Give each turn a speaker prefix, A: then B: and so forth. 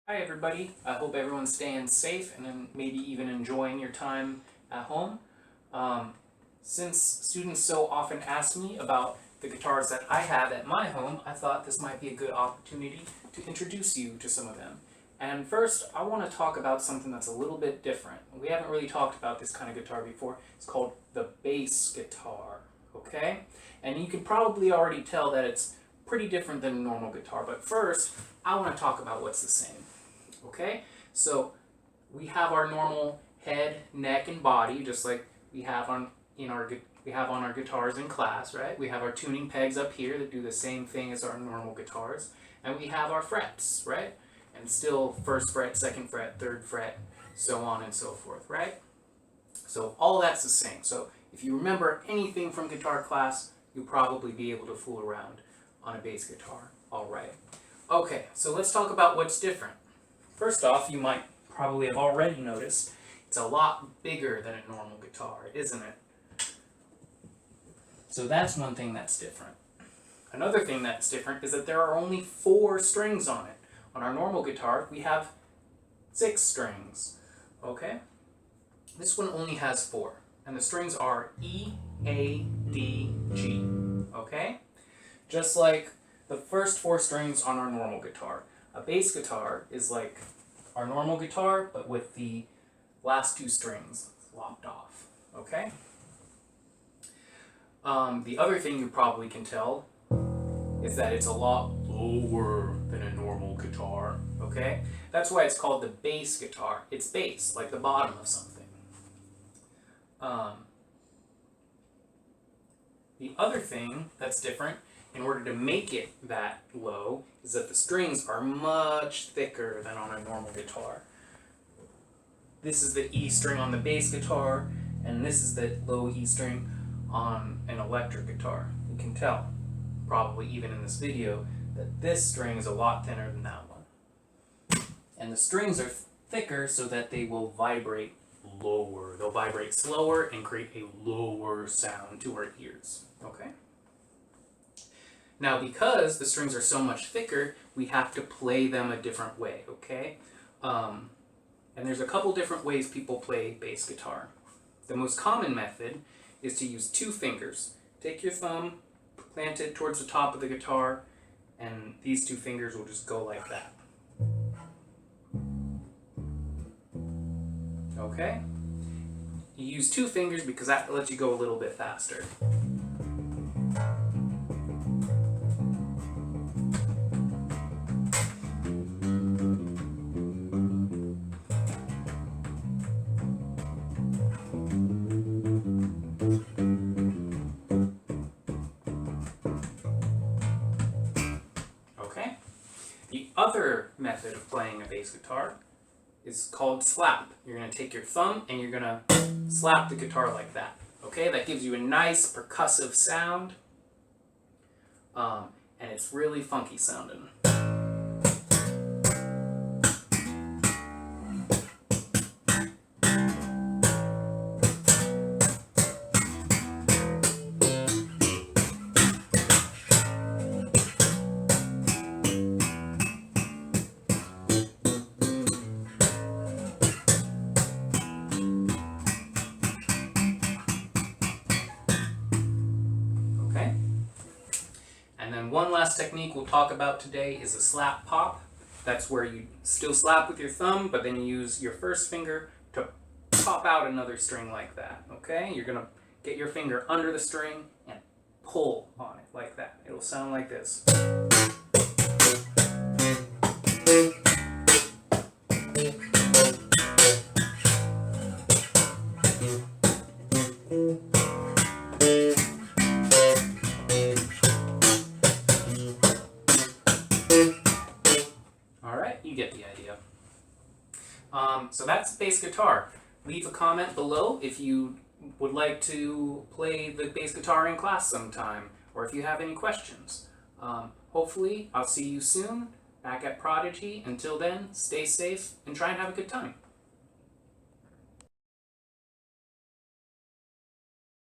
A: Hi everybody, I hope everyone's staying safe and then maybe even enjoying your time at home. Since students so often ask me about the guitars that I have at my home, I thought this might be a good opportunity to introduce you to some of them. And first, I want to talk about something that's a little bit different. We haven't really talked about this kind of guitar before. It's called the bass guitar, okay? And you can probably already tell that it's pretty different than a normal guitar, but first, I want to talk about what's the same. Okay, so we have our normal head, neck, and body, just like we have on our guitars in class, right? We have our tuning pegs up here that do the same thing as our normal guitars, and we have our frets, right? And still first fret, second fret, third fret, so on and so forth, right? So all that's the same. So if you remember anything from guitar class, you'll probably be able to fool around on a bass guitar. All right. Okay, so let's talk about what's different. First off, you might probably have already noticed it's a lot bigger than a normal guitar, isn't it? So that's one thing that's different. Another thing that's different is that there are only 4 strings on it. On our normal guitar, we have 6 strings, okay? This one only has 4, and the strings are E, A, D, G, okay? Just like the first 4 strings on our normal guitar. A bass guitar is like our normal guitar, but with the last 2 strings lopped off, okay? The other thing you probably can tell is that it's a lot lower than a normal guitar, okay? That's why it's called the bass guitar. It's bass, like the bottom of something. The other thing that's different, in order to make it that low, is that the strings are much thicker than on a normal guitar. This is the E string on the bass guitar, and this is the low E string on an electric guitar. You can tell, probably even in this video, that this string is a lot thinner than that one. And the strings are thicker so that they will vibrate lower. They'll vibrate slower and create a lower sound to our ears, okay? Now, because the strings are so much thicker, we have to play them a different way, okay? And there's a couple different ways people play bass guitar. The most common method is to use 2 fingers. Take your thumb, plant it towards the top of the guitar, and these 2 fingers will just go like that. Okay? You use 2 fingers because that lets you go a little bit faster. The other method of playing a bass guitar is called slap. You're going to take your thumb and you're going to slap the guitar like that. Okay, that gives you a nice percussive sound, and it's really funky sounding. And then one last technique we'll talk about today is a slap pop. That's where you still slap with your thumb, but then you use your first finger to pop out another string like that, okay? You're going to get your finger under the string and pull on it like that. It'll sound like this. You get the idea. So that's bass guitar. Leave a comment below if you would like to play the bass guitar in class sometime, or if you have any questions. Hopefully, I'll see you soon back at Prodigy. Until then, stay safe and try and have a good time.